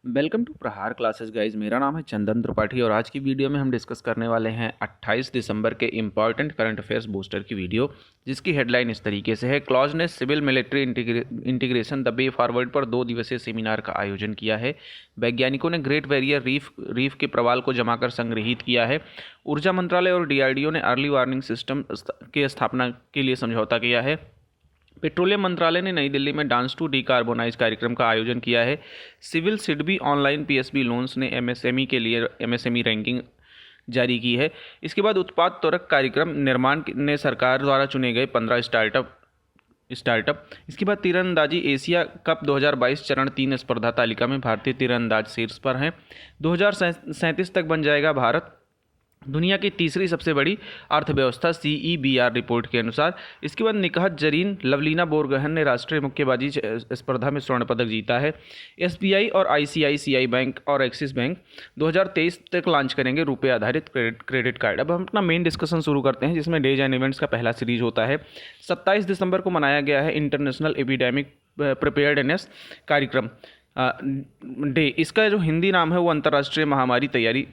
Welcome to प्रहार classes guys. मेरा नाम है चंदन त्रिपाठी और आज की वीडियो में हम डिस्कस करने वाले हैं 28 दिसंबर के इम्पॉर्टेंट करंट अफेयर्स बूस्टर की वीडियो, जिसकी हेडलाइन इस तरीके से है। क्लॉज ने civil military integration the way forward पर 2 दिवसीय सेमिनार का आयोजन किया है। वैज्ञानिकों ने ग्रेट बैरियर रीफ के प्रवाल को जमाकर संग्रहित किया है। ऊर्जा मंत्रालय और डीआरडीओ ने अर्ली वार्निंग सिस्टम के स्थापना के लिए समझौता किया है। पेट्रोलियम मंत्रालय ने नई दिल्ली में डांस टू डीकार्बोनाइज कार्यक्रम का आयोजन किया है। Civil SIDBI online PSB loans ने एमएसएमई के लिए एमएसएमई रैंकिंग जारी की है। इसके बाद उत्पाद त्वरक कार्यक्रम निर्माण ने सरकार द्वारा चुने गए 15 स्टार्टअप। इसके बाद तीरंदाजी एशिया कप 2022 चरण 3 स्पर्धा तालिका में भारतीय तीरंदाज शीर्ष पर हैं। 2037 तक बन जाएगा भारत दुनिया की तीसरी सबसे बड़ी अर्थव्यवस्था, CEBR रिपोर्ट के अनुसार। इसके बाद निकहत जरीन लवलीना बोरगोहेन ने राष्ट्रीय मुक्केबाजी स्पर्धा में स्वर्ण पदक जीता है। SBI और ICICI बैंक और एक्सिस बैंक 2023 तक लॉन्च करेंगे रुपये आधारित क्रेडिट कार्ड। अब हम अपना मेन डिस्कशन शुरू करते हैं, जिसमें डेज एंड इवेंट्स का पहला सीरीज होता है। 27 दिसंबर को मनाया गया है इंटरनेशनल एपिडेमिक प्रिपेयर्डनेस कार्यक्रम डे। इसका जो हिंदी नाम है वो अंतर्राष्ट्रीय महामारी तैयारी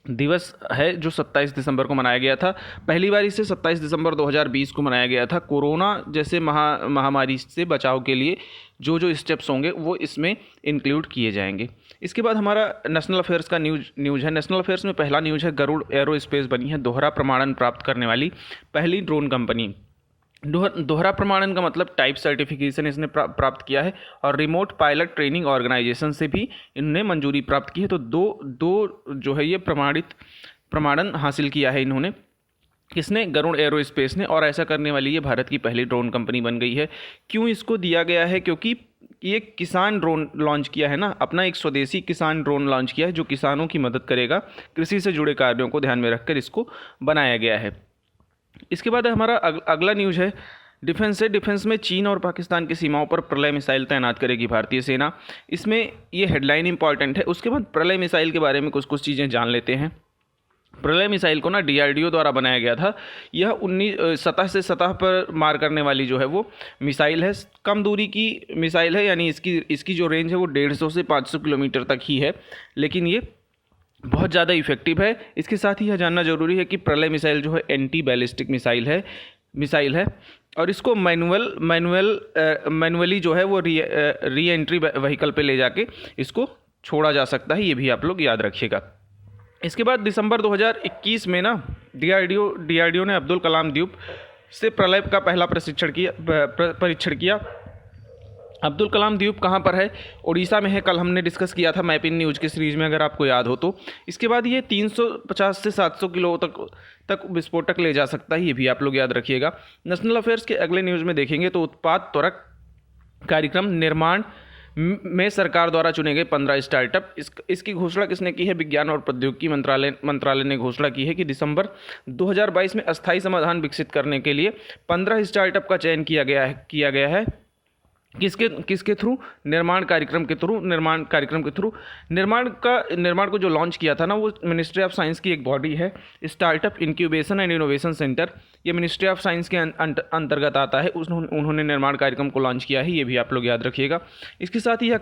दिवस है, जो 27 दिसंबर को मनाया गया था। पहली बार इसे 27 दिसंबर 2020 को मनाया गया था। कोरोना जैसे महामारी से बचाव के लिए जो स्टेप्स होंगे वो इसमें इंक्लूड किए जाएंगे। इसके बाद हमारा नेशनल अफेयर्स का न्यूज़ है। नेशनल अफेयर्स में पहला न्यूज़ है, गरुड़ एरोस्पेस बनी है दोहरा प्रमाणन प्राप्त करने वाली पहली ड्रोन कंपनी। दोहरा प्रमाणन का मतलब टाइप सर्टिफिकेशन इसने प्राप्त किया है, और रिमोट पायलट ट्रेनिंग ऑर्गेनाइजेशन से भी इन्होंने मंजूरी प्राप्त की है। तो दो जो है ये प्रमाणन हासिल किया है इन्होंने। किसने? गरुड़ एरोस्पेस ने। और ऐसा करने वाली ये भारत की पहली ड्रोन कंपनी बन गई है। क्यों इसको दिया गया है? क्योंकि ये किसान ड्रोन लॉन्च किया है ना, अपना एक स्वदेशी किसान ड्रोन लॉन्च किया है, जो किसानों की मदद करेगा। कृषि से जुड़े कार्यों को ध्यान में रखकर इसको बनाया गया है। इसके बाद हमारा अगला न्यूज़ है डिफेंस से। डिफेंस में चीन और पाकिस्तान की सीमाओं पर प्रलय मिसाइल तैनात करेगी भारतीय सेना। इसमें ये हेडलाइन इंपॉर्टेंट है। उसके बाद प्रलय मिसाइल के बारे में कुछ चीज़ें जान लेते हैं। प्रलय मिसाइल को ना DRDO द्वारा बनाया गया था। यह 19 सतह से सतह पर मार करने वाली जो है वो मिसाइल है। कम दूरी की मिसाइल है, यानी इसकी जो रेंज है वो 150 से 500 किलोमीटर तक ही है, लेकिन ये बहुत ज़्यादा इफेक्टिव है। इसके साथ ही यह जानना जरूरी है कि प्रलय मिसाइल जो है एंटी बैलिस्टिक मिसाइल है और इसको मैनुअली जो है वो री एंट्री व्हीकल पे ले जाके इसको छोड़ा जा सकता है। ये भी आप लोग याद रखिएगा। इसके बाद दिसंबर 2021 में ना DRDO ने अब्दुल कलाम द्वीप से प्रलय का पहला परीक्षण किया। अब्दुल कलाम द्वीप कहाँ पर है? उड़ीसा में है। कल हमने डिस्कस किया था मैप इन न्यूज़ की सीरीज़ में, अगर आपको याद हो तो। इसके बाद ये 350 से 700 किलो तक विस्फोटक ले जा सकता है, ये भी आप लोग याद रखिएगा। नेशनल अफेयर्स के अगले न्यूज़ में देखेंगे तो उत्पाद त्वरक कार्यक्रम निर्माण में सरकार द्वारा चुने गए 15 स्टार्टअप। इसकी घोषणा किसने की है? विज्ञान और प्रौद्योगिकी मंत्रालय ने घोषणा की है कि दिसंबर 2022 में अस्थायी समाधान विकसित करने के लिए 15 स्टार्टअप का चयन किया गया है। किसके थ्रू? निर्माण कार्यक्रम के थ्रू। निर्माण को जो लॉन्च किया था ना, वो मिनिस्ट्री ऑफ साइंस की एक बॉडी है, startup incubation and innovation centre. ये मिनिस्ट्री ऑफ साइंस के अंतर्गत आता है। उन्होंने निर्माण कार्यक्रम को लॉन्च किया है, ये भी आप लोग याद रखिएगा। इसके साथ ही यह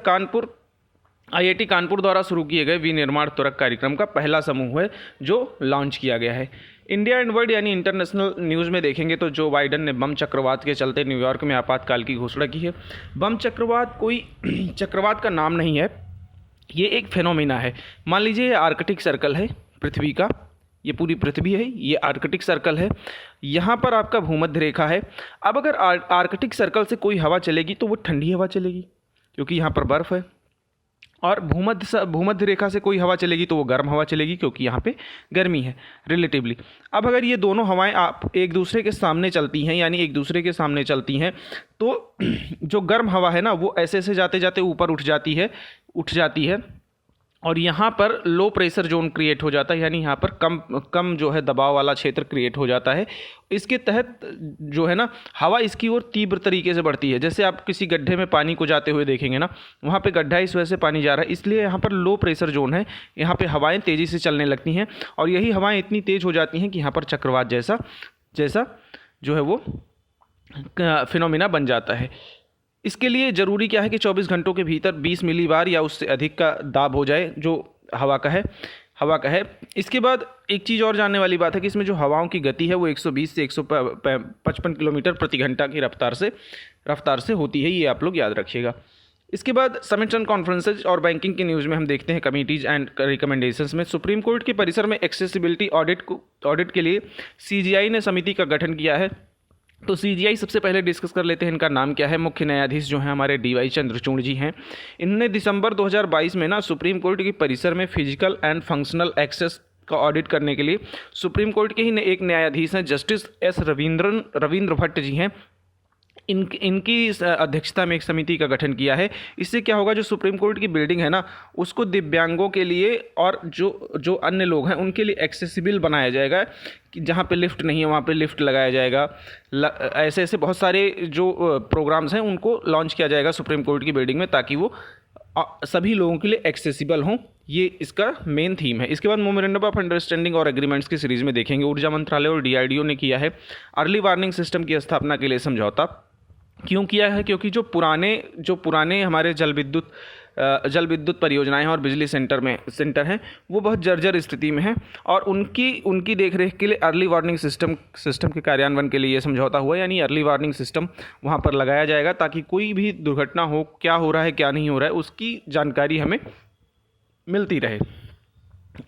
IIT कानपुर द्वारा शुरू किए गए विनिर्माण त्वरक कार्यक्रम का पहला समूह है जो लॉन्च किया गया है। इंडिया एंड वर्ल्ड यानी इंटरनेशनल न्यूज़ में देखेंगे तो जो बाइडन ने बम चक्रवात के चलते न्यूयॉर्क में आपातकाल की घोषणा की है। बम चक्रवात कोई चक्रवात का नाम नहीं है, ये एक फेनोमेना है। मान लीजिए ये आर्कटिक सर्कल है पृथ्वी का, ये पूरी पृथ्वी है, ये आर्कटिक सर्कल है, यहाँ पर आपका भूमध्य रेखा है। अब अगर आर्कटिक सर्कल से कोई हवा चलेगी तो वो ठंडी हवा चलेगी, क्योंकि यहाँ पर बर्फ़ है। और भूमध्य रेखा से कोई हवा चलेगी तो वो गर्म हवा चलेगी, क्योंकि यहाँ पे गर्मी है रिलेटिवली। अब अगर ये दोनों हवाएं आप एक दूसरे के सामने चलती हैं, यानी एक दूसरे के सामने चलती हैं, तो जो गर्म हवा है ना वो ऐसे जाते जाते ऊपर उठ जाती है और यहाँ पर लो प्रेशर जोन क्रिएट हो जाता है, यानी यहाँ पर कम जो है दबाव वाला क्षेत्र क्रिएट हो जाता है। इसके तहत जो है ना हवा इसकी ओर तीव्र तरीके से बढ़ती है। जैसे आप किसी गड्ढे में पानी को जाते हुए देखेंगे ना, वहाँ पे गड्ढा इस वजह से पानी जा रहा है, इसलिए यहाँ पर लो प्रेशर जोन है। यहाँ पे हवाएं तेज़ी से चलने लगती हैं और यही हवाएं इतनी तेज़ हो जाती हैं कि यहाँ पर चक्रवात जैसा जो है वो फिनोमिना बन जाता है। इसके लिए ज़रूरी क्या है कि 24 घंटों के भीतर 20 मिलीबार या उससे अधिक का दाब हो जाए जो हवा का है। इसके बाद एक चीज़ और जानने वाली बात है कि इसमें जो हवाओं की गति है वो 120 से 155 किलोमीटर प्रति घंटा की रफ्तार से होती है, ये आप लोग याद रखिएगा। इसके बाद समिट्स एंड कॉन्फ्रेंसेज और बैंकिंग की न्यूज़ में हम देखते हैं कमिटीज़ एंड रिकमेंडेशंस में सुप्रीम कोर्ट के परिसर में एक्सेसिबिलिटी ऑडिट के लिए सीजीआई ने समिति का गठन किया है। तो सीजीआई सबसे पहले डिस्कस कर लेते हैं इनका नाम क्या है। मुख्य न्यायाधीश जो हैं हमारे डीवाई चंद्रचूड़ जी हैं। इन्होंने दिसंबर 2022 में ना सुप्रीम कोर्ट के परिसर में फिजिकल एंड फंक्शनल एक्सेस का ऑडिट करने के लिए सुप्रीम कोर्ट के ही एक न्यायाधीश हैं जस्टिस एस रविंद्र भट्ट जी हैं, इनकी अध्यक्षता में एक समिति का गठन किया है। इससे क्या होगा, जो सुप्रीम कोर्ट की बिल्डिंग है ना उसको दिव्यांगों के लिए और जो अन्य लोग हैं उनके लिए एक्सेसिबल बनाया जाएगा कि जहाँ पे लिफ्ट नहीं है वहाँ पे लिफ्ट लगाया जाएगा। ऐसे बहुत सारे जो प्रोग्राम्स हैं उनको लॉन्च किया जाएगा सुप्रीम कोर्ट की बिल्डिंग में ताकि वो सभी लोगों के लिए एक्सेसिबल हों। ये इसका मेन थीम है। इसके बाद मेमोरेंडम ऑफ अंडरस्टैंडिंग और एग्रीमेंट्स की सीरीज़ में देखेंगे ऊर्जा मंत्रालय और डीआरडीओ ने किया है अर्ली वार्निंग सिस्टम की स्थापना के लिए समझौता। क्यों किया है? क्योंकि जो पुराने हमारे जल विद्युत परियोजनाएं हैं और बिजली सेंटर हैं वो बहुत जर्जर स्थिति में हैं और उनकी देखरेख के लिए अर्ली वार्निंग सिस्टम के कार्यान्वयन के लिए ये समझौता हुआ। यानी अर्ली वार्निंग सिस्टम वहाँ पर लगाया जाएगा ताकि कोई भी दुर्घटना हो, क्या हो रहा है क्या नहीं हो रहा है उसकी जानकारी हमें मिलती रहे।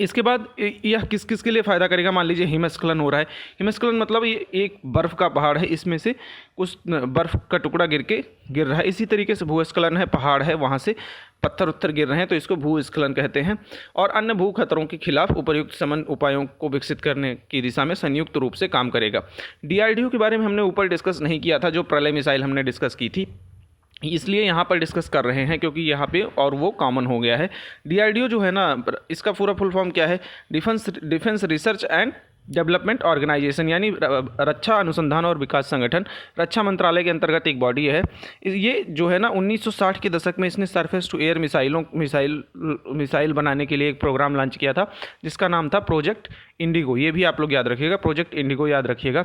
इसके बाद यह किस के लिए फ़ायदा करेगा? मान लीजिए हिमस्खलन हो रहा है। हिमस्खलन मतलब ये एक बर्फ़ का पहाड़ है, इसमें से कुछ बर्फ़ का टुकड़ा गिर रहा है। इसी तरीके से भूस्खलन है, पहाड़ है वहाँ से पत्थर उत्थर गिर रहे हैं तो इसको भूस्खलन कहते हैं। और अन्य भू खतरों के खिलाफ उपयुक्त समन्वय उपायों को विकसित करने की दिशा में संयुक्त रूप से काम करेगा। डीआरडीओ के बारे में हमने ऊपर डिस्कस नहीं किया था, जो प्रलय मिसाइल हमने डिस्कस की थी, इसलिए यहाँ पर डिस्कस कर रहे हैं क्योंकि यहाँ पे और वो कॉमन हो गया है। डीआरडीओ जो है ना इसका पूरा फुल फॉर्म क्या है? Defence research and development organisation, यानी रक्षा अनुसंधान और विकास संगठन, रक्षा मंत्रालय के अंतर्गत एक बॉडी है। ये जो है ना 1960 के दशक में इसने सरफेस टू एयर मिसाइल बनाने के लिए एक प्रोग्राम लॉन्च किया था जिसका नाम था प्रोजेक्ट इंडिगो। ये भी आप लोग याद रखिएगा, प्रोजेक्ट इंडिगो याद रखिएगा।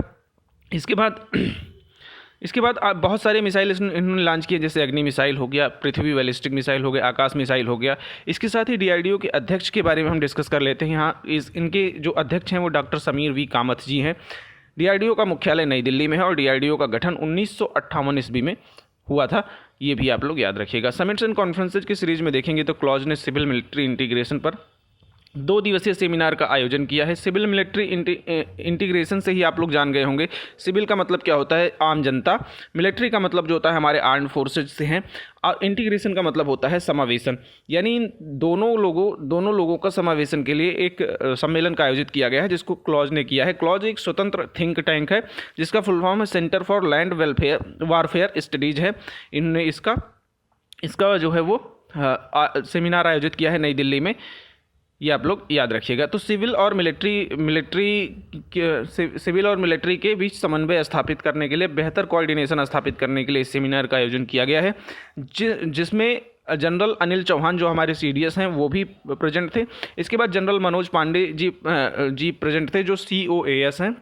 इसके बाद बहुत सारे मिसाइल इन्होंने लॉन्च किए, जैसे अग्नि मिसाइल हो गया, पृथ्वी बैलिस्टिक मिसाइल हो गया, आकाश मिसाइल हो गया। इसके साथ ही डीआरडीओ के अध्यक्ष के बारे में हम डिस्कस कर लेते हैं। यहाँ इनके जो अध्यक्ष हैं वो डॉक्टर समीर वी कामत जी हैं। डीआरडीओ का मुख्यालय नई दिल्ली में है और डीआरडीओ का गठन 1958 ईस्वी में हुआ था। ये भी आप लोग याद रखिएगा। समिट्स एंड कॉन्फ्रेंसेज की सीरीज में देखेंगे तो क्लॉज ने सिविल मिलिट्री इंटीग्रेशन पर 2 दिवसीय सेमिनार का आयोजन किया है। सिविल मिलिट्री इंटीग्रेशन से ही आप लोग जान गए होंगे। सिविल का मतलब क्या होता है? आम जनता। मिलिट्री का मतलब जो होता है हमारे आर्म्ड फोर्सेज से हैं और इंटीग्रेशन का मतलब होता है समावेशन। यानी इन दोनों लोगों का समावेशन के लिए एक सम्मेलन का आयोजित किया गया है जिसको क्लॉज ने किया है। क्लॉज एक स्वतंत्र थिंक टैंक है जिसका फुल फॉर्म है centre for land warfare studies है। इन्होंने इसका जो है वो सेमिनार आयोजित किया है नई दिल्ली में। ये आप लोग याद रखिएगा। तो सिविल और मिलिट्री के बीच समन्वय स्थापित करने के लिए, बेहतर कोऑर्डिनेशन स्थापित करने के लिए इस सेमिनार का आयोजन किया गया है जिसमें जनरल अनिल चौहान जो हमारे सीडीएस हैं वो भी प्रेजेंट थे। इसके बाद जनरल मनोज पांडे जी प्रेजेंट थे जो COAS हैं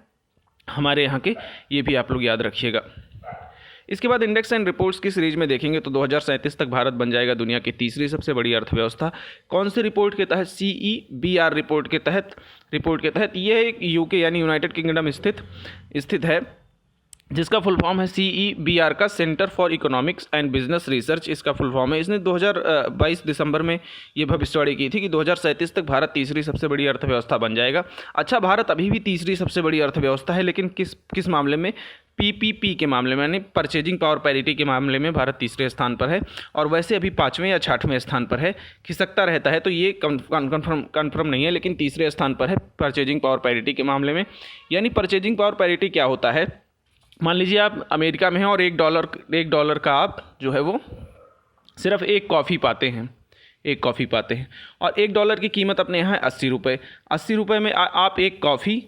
हमारे यहाँ के। ये भी आप लोग याद रखिएगा। इसके बाद इंडेक्स एंड रिपोर्ट्स की सीरीज में देखेंगे तो 2037 तक भारत बन जाएगा दुनिया की तीसरी सबसे बड़ी अर्थव्यवस्था। कौन सी रिपोर्ट के तहत? CEBR रिपोर्ट के तहत। ये एक UK यानी यूनाइटेड किंगडम स्थित है जिसका फुल फॉर्म है CEBR का centre for economics and business research इसका फुल फॉर्म है। इसने 2022 दिसंबर में ये भविष्यवाणी की थी कि 2037 तक भारत तीसरी सबसे बड़ी अर्थव्यवस्था बन जाएगा। अच्छा, भारत अभी भी तीसरी सबसे बड़ी अर्थव्यवस्था है, लेकिन किस मामले में? PPP के मामले में, यानी परचेजिंग पावर पैरिटी के मामले में भारत तीसरे स्थान पर है और वैसे अभी 5वें या 6वें स्थान पर है। खिसकता रहता है तो ये कन्फर्म नहीं है, लेकिन तीसरे स्थान पर है परचेजिंग पावर पैरिटी के मामले में। यानी परचेजिंग पावर पैरिटी क्या होता है? मान लीजिए आप अमेरिका में हैं और $1 का आप जो है वो सिर्फ एक कॉफ़ी पाते हैं और $1 की कीमत अपने यहाँ है 80 रुपये। 80 रुपये में आप एक कॉफ़ी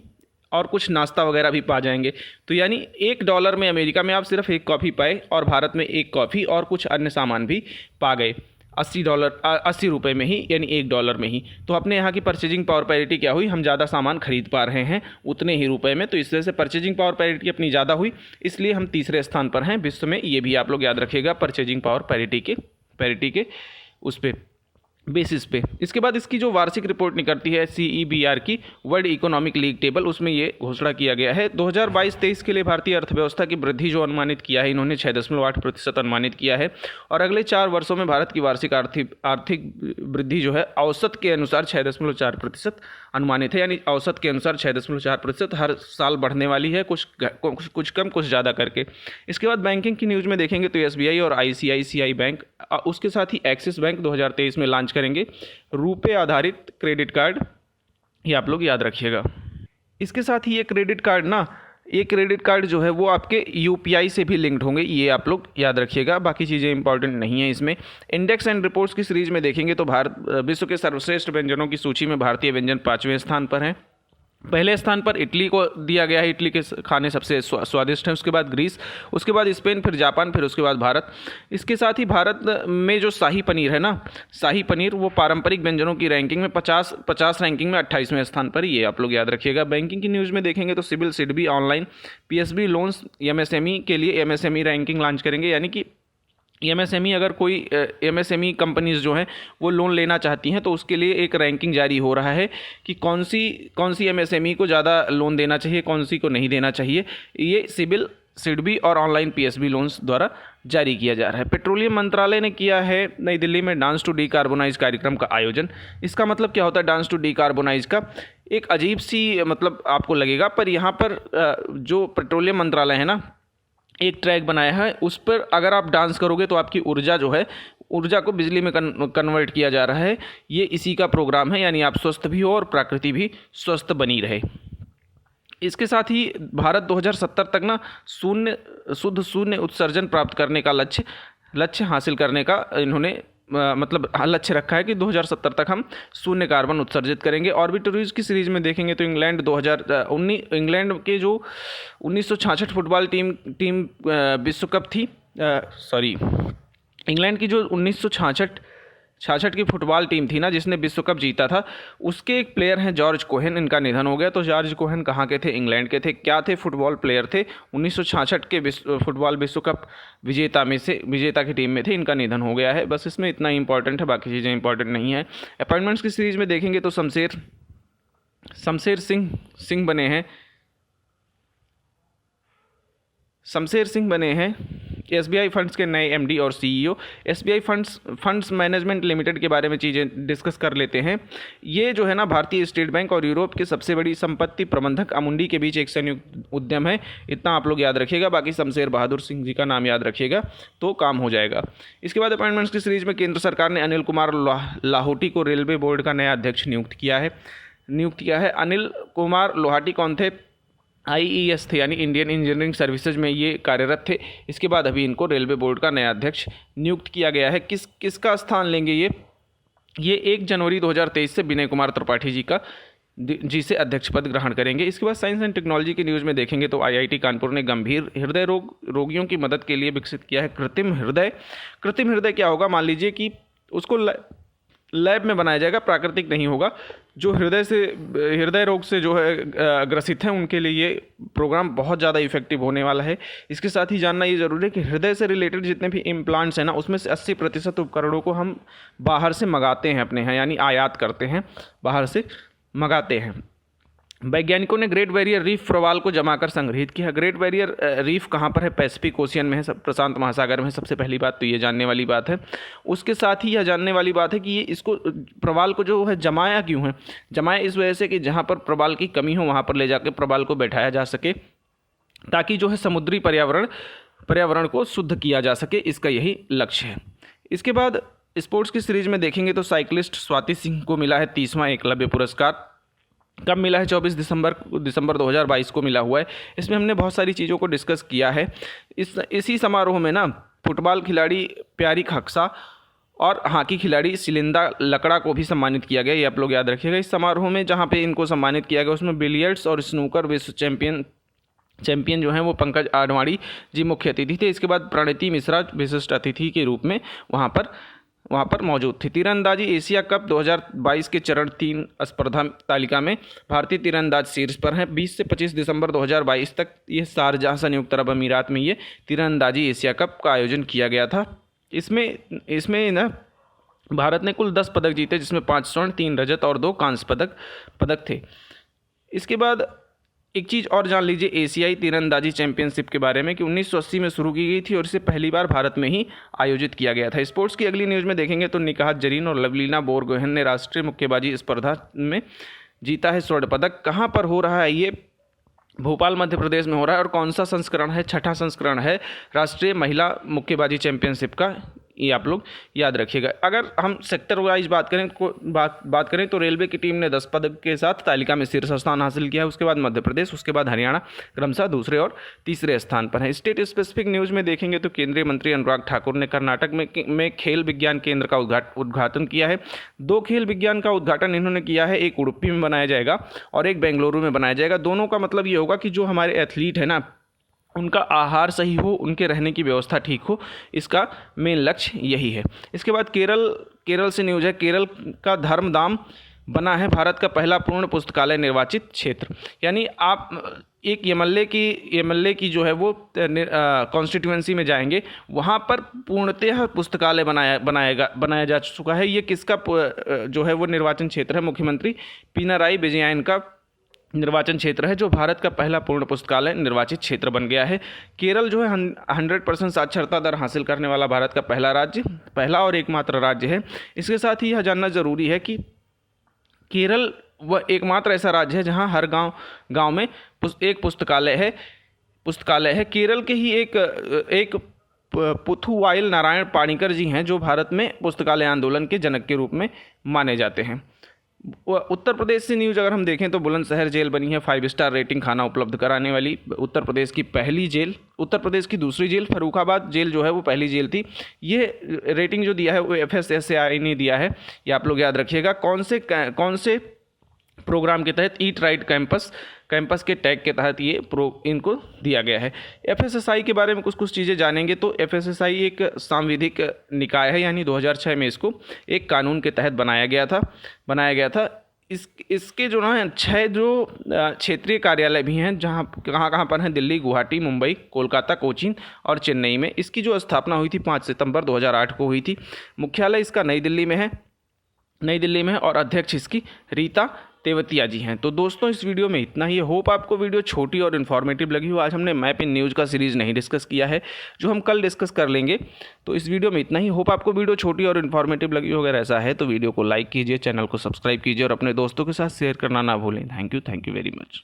और कुछ नाश्ता वगैरह भी पा जाएंगे। तो यानी $1 में अमेरिका में आप सिर्फ एक कॉफ़ी पाए और भारत में एक कॉफ़ी और कुछ अन्य सामान भी पा गए। ₹80 में ही, यानी $1 में ही। तो अपने यहाँ की परचेजिंग पावर पैरिटी क्या हुई, हम ज़्यादा सामान खरीद पा रहे हैं उतने ही रुपए में, तो इस वजह से परचेजिंग पावर पैरिटी अपनी ज़्यादा हुई, इसलिए हम तीसरे स्थान पर हैं विश्व में। ये भी आप लोग याद रखिएगा परचेजिंग पावर पैरिटी के उस पर बेसिस पे। इसके बाद इसकी जो वार्षिक रिपोर्ट निकलती है CEBR की, वर्ल्ड इकोनॉमिक लीग टेबल, उसमें ये घोषणा किया गया है 2022-23 के लिए भारतीय अर्थव्यवस्था की वृद्धि जो अनुमानित किया है इन्होंने 6.8% अनुमानित किया है, और अगले 4 वर्षों में भारत की वार्षिक आर्थिक वृद्धि जो है औसत के अनुसार 6.4% अनुमानित है, यानी औसत के अनुसार 6.4% हर साल बढ़ने वाली है, कुछ कम कुछ ज़्यादा करके। इसके बाद बैंकिंग की न्यूज़ में देखेंगे तो SBI और ICICI बैंक, उसके साथ ही एक्सिस बैंक 2023 में लॉन्च करेंगे रुपए आधारित क्रेडिट कार्ड, ये आप लोग याद रखिएगा। इसके साथ ही ये क्रेडिट कार्ड जो है वो आपके UPI से भी लिंक्ड होंगे, ये आप लोग याद रखिएगा। बाकी चीज़ें इंपॉर्टेंट नहीं है इसमें। इंडेक्स एंड रिपोर्ट्स की सीरीज में देखेंगे तो भारत विश्व के सर्वश्रेष्ठ व्यंजनों की सूची में भारतीय व्यंजन 5वें स्थान पर हैं। पहले स्थान पर इटली को दिया गया है, इटली के खाने सबसे स्वादिष्ट हैं, उसके बाद ग्रीस, उसके बाद स्पेन, फिर जापान, फिर उसके बाद भारत। इसके साथ ही भारत में जो शाही पनीर है ना, शाही पनीर वो पारंपरिक व्यंजनों की रैंकिंग में 50 रैंकिंग में 28वें स्थान पर, ये आप लोग याद रखिएगा। बैंकिंग की न्यूज़ में देखेंगे तो CIBIL SIDBI online PSB loans MSME के लिए MSME रैंकिंग लॉन्च करेंगे, यानी कि MSME अगर कोई MSME कंपनीज़ जो हैं वो लोन लेना चाहती हैं तो उसके लिए एक रैंकिंग जारी हो रहा है कि कौन सी MSME को ज़्यादा लोन देना चाहिए, कौन सी को नहीं देना चाहिए। ये सिबिल सिडबी और ऑनलाइन PSB लोन्स द्वारा जारी किया जा रहा है। पेट्रोलियम मंत्रालय ने किया है नई दिल्ली में डांस टू डीकार्बोनाइज कार्यक्रम का आयोजन। इसका मतलब क्या होता है डांस टू डीकार्बोनाइज का? एक अजीब सी मतलब आपको लगेगा, पर यहाँ पर जो पेट्रोलियम मंत्रालय है ना, एक ट्रैक बनाया है, उस पर अगर आप डांस करोगे तो आपकी ऊर्जा को बिजली में कन्वर्ट किया जा रहा है। ये इसी का प्रोग्राम है, यानी आप स्वस्थ भी हो और प्रकृति भी स्वस्थ बनी रहे। इसके साथ ही भारत 2070 तक ना शुद्ध शून्य उत्सर्जन प्राप्त करने का लक्ष्य हासिल करने का इन्होंने लक्ष्य रखा है कि 2070 तक हम शून्य कार्बन उत्सर्जित करेंगे। ऑर्बिटरीज की सीरीज में देखेंगे तो इंग्लैंड के जो 1966 फुटबॉल टीम विश्व कप थी, इंग्लैंड की जो 1966 की फुटबॉल टीम थी ना जिसने विश्व कप जीता था, उसके एक प्लेयर हैं जॉर्ज कोहेन, इनका निधन हो गया। तो जॉर्ज कोहेन कहाँ के थे? इंग्लैंड के थे। क्या थे? फुटबॉल प्लेयर थे। 1966 के फुटबॉल विश्व कप विजेता की टीम में थे। इनका निधन हो गया है। बस इसमें इतना ही इंपॉर्टेंट है, बाकी चीज़ें इंपॉर्टेंट नहीं है। अपॉइंटमेंट्स की सीरीज में देखेंगे तो शमशेर सिंह बने हैं SBI फंड्स के नए MD और CEO। SBI funds management limited के बारे में चीज़ें डिस्कस कर लेते हैं। ये जो है ना भारतीय स्टेट बैंक और यूरोप के सबसे बड़ी संपत्ति प्रबंधक अमुंडी के बीच एक संयुक्त उद्यम है। इतना आप लोग याद रखिएगा, बाकी शमशेर बहादुर सिंह जी का नाम याद रखिएगा तो काम हो जाएगा। इसके बाद अपॉइंटमेंट्स की सीरीज में केंद्र सरकार ने अनिल कुमार लाहोटी को रेलवे बोर्ड का नया अध्यक्ष नियुक्त किया है। अनिल कुमार लोहाटी कौन थे? IES थे, यानी इंडियन इंजीनियरिंग सर्विसेज में ये कार्यरत थे। इसके बाद अभी इनको रेलवे बोर्ड का नया अध्यक्ष नियुक्त किया गया है। किसका स्थान लेंगे ये 1 जनवरी 2023 से विनय कुमार त्रिपाठी जी से अध्यक्ष पद ग्रहण करेंगे। इसके बाद साइंस एंड टेक्नोलॉजी की न्यूज़ में देखेंगे तो IIT कानपुर ने गंभीर हृदय रोगियों की मदद के लिए विकसित किया है कृत्रिम हृदय। क्या होगा? मान लीजिए कि उसको लैब में बनाया जाएगा, प्राकृतिक नहीं होगा। जो हृदय रोग से जो है ग्रसित हैं उनके लिए ये प्रोग्राम बहुत ज़्यादा इफेक्टिव होने वाला है। इसके साथ ही जानना ये ज़रूरी है कि हृदय से रिलेटेड जितने भी इम्प्लांट्स हैं ना, उसमें से 80% उपकरणों को हम बाहर से मंगाते हैं अपने यहाँ, यानी आयात करते हैं, बाहर से मंगाते हैं। वैज्ञानिकों ने ग्रेट बैरियर रीफ प्रवाल को जमाकर संग्रहित किया। ग्रेट बैरियर रीफ कहाँ पर है? पैसिफिक ओशियन में है, प्रशांत महासागर में। सबसे पहली बात तो ये जानने वाली बात है। उसके साथ ही यह जानने वाली बात है कि ये इसको प्रवाल को जो है जमाया क्यों है? जमाया इस वजह से कि जहाँ पर प्रवाल की कमी हो वहाँ पर ले जाकर प्रवाल को बैठाया जा सके, ताकि जो है समुद्री पर्यावरण को शुद्ध किया जा सके। इसका यही लक्ष्य है। इसके बाद स्पोर्ट्स की सीरीज में देखेंगे तो साइकिलिस्ट स्वाति सिंह को मिला है 30वां एकलव्य पुरस्कार। कब मिला है? 24 दिसंबर 2022 को मिला हुआ है। इसमें हमने बहुत सारी चीज़ों को डिस्कस किया है। इसी समारोह में ना फुटबॉल खिलाड़ी प्यारी खक्सा और हॉकी खिलाड़ी शिलिंदा लकड़ा को भी सम्मानित किया गया, ये आप लोग याद रखिएगा। इस समारोह में जहाँ पे इनको सम्मानित किया गया उसमें बिलियर्ड्स और स्नूकर विश्व चैंपियन जो हैं वो पंकज आडवाणी जी मुख्य अतिथि थे। इसके बाद प्रणति मिश्रा विशिष्ट अतिथि के रूप में वहाँ पर वहाँ पर मौजूद थी। तीरंदाजी एशिया कप 2022 के चरण 3 स्पर्धा तालिका में भारतीय तीरंदाज शीर्ष पर हैं। 20 से 25 दिसंबर 2022 तक ये शारजाह संयुक्त अरब अमीरात में ये तीरंदाजी एशिया कप का आयोजन किया गया था। इसमें ना भारत ने कुल 10 पदक जीते, जिसमें 5 स्वर्ण, 3 रजत और 2 कांस्य पदक थे। इसके बाद एक चीज़ और जान लीजिए एशियाई तीरंदाजी चैंपियनशिप के बारे में कि 1980 में शुरू की गई थी और इसे पहली बार भारत में ही आयोजित किया गया था। स्पोर्ट्स की अगली न्यूज़ में देखेंगे तो निकाहत जरीन और लवलीना बोरगोहेन ने राष्ट्रीय मुक्केबाजी स्पर्धा में जीता है स्वर्ण पदक। कहाँ पर हो रहा है ये? भोपाल मध्य प्रदेश में हो रहा है। और कौन सा संस्करण है? 6ठा संस्करण है राष्ट्रीय महिला मुक्केबाजी चैंपियनशिप का, ये आप लोग याद रखिएगा। अगर हम सेक्टर वाइज बात करें तो रेलवे की टीम ने 10 पदक के साथ तालिका में शीर्ष स्थान हासिल किया है। उसके बाद मध्य प्रदेश, उसके बाद हरियाणा क्रमशः दूसरे और तीसरे स्थान पर है। स्टेट स्पेसिफिक न्यूज़ में देखेंगे तो केंद्रीय मंत्री अनुराग ठाकुर ने कर्नाटक में खेल विज्ञान केंद्र का उद्घाटन किया है। 2 खेल विज्ञान का उद्घाटन इन्होंने किया है, एक उडुपी में बनाया जाएगा और एक बेंगलुरु में बनाया जाएगा। दोनों का मतलब ये होगा कि जो हमारे एथलीट है ना, उनका आहार सही हो, उनके रहने की व्यवस्था ठीक हो, इसका मेन लक्ष्य यही है। इसके बाद केरल से न्यूज़ है। केरल का धर्मधाम बना है भारत का पहला पूर्ण पुस्तकालय निर्वाचित क्षेत्र। यानी आप एक एमएलए की जो है वो कॉन्स्टिट्यूएंसी में जाएंगे, वहाँ पर पूर्णतः पुस्तकालय बनाया जा चुका है। ये किसका जो है वो निर्वाचन क्षेत्र है? मुख्यमंत्री पिनाराई विजयन का निर्वाचन क्षेत्र है, जो भारत का पहला पूर्ण पुस्तकालय निर्वाचित क्षेत्र बन गया है। केरल जो है 100% साक्षरता दर हासिल करने वाला भारत का पहला और एकमात्र राज्य है। इसके साथ ही यह जानना जरूरी है कि केरल वह एकमात्र ऐसा राज्य है जहां हर गांव में एक पुस्तकालय है। केरल के ही एक पुथुवाइल नारायण पाणिकर जी हैं, जो भारत में पुस्तकालय आंदोलन के जनक के रूप में माने जाते हैं। उत्तर प्रदेश से न्यूज़ अगर हम देखें तो बुलंदशहर जेल बनी है 5 स्टार रेटिंग खाना उपलब्ध कराने वाली उत्तर प्रदेश की पहली जेल। उत्तर प्रदेश की दूसरी जेल फर्रुखाबाद जेल जो है वो पहली जेल थी। ये रेटिंग जो दिया है वो FSSAI ने दिया है, ये आप लोग याद रखिएगा। कौन से प्रोग्राम के तहत? ईट राइट कैंपस के टैग के तहत ये इनको दिया गया है। FSSAI के बारे में कुछ चीज़ें जानेंगे तो FSSAI एक सांविधिक निकाय है, यानी 2006 में इसको एक कानून के तहत बनाया गया था। इसके जो ना 6 जो क्षेत्रीय कार्यालय भी हैं, जहाँ कहाँ पर हैं? दिल्ली, गुवाहाटी, मुंबई, कोलकाता, कोचीन और चेन्नई में। इसकी जो स्थापना हुई थी 5 सितंबर 2008 को हुई थी। मुख्यालय इसका नई दिल्ली में है और अध्यक्ष इसकी रीता तेवतिया जी हैं। तो दोस्तों इस वीडियो में इतना ही। होप आपको वीडियो छोटी और इन्फॉर्मेटिव लगी हो। आज हमने मैप इन न्यूज़ का सीरीज़ नहीं डिस्कस किया है, जो हम कल डिस्कस कर लेंगे। तो इस वीडियो में इतना ही। होप आपको वीडियो छोटी और इन्फॉर्मेटिव लगी हो। अगर ऐसा है तो वीडियो को लाइक कीजिए, चैनल को सब्सक्राइब कीजिए और अपने दोस्तों के साथ शेयर करना ना भूलें। Thank you very much.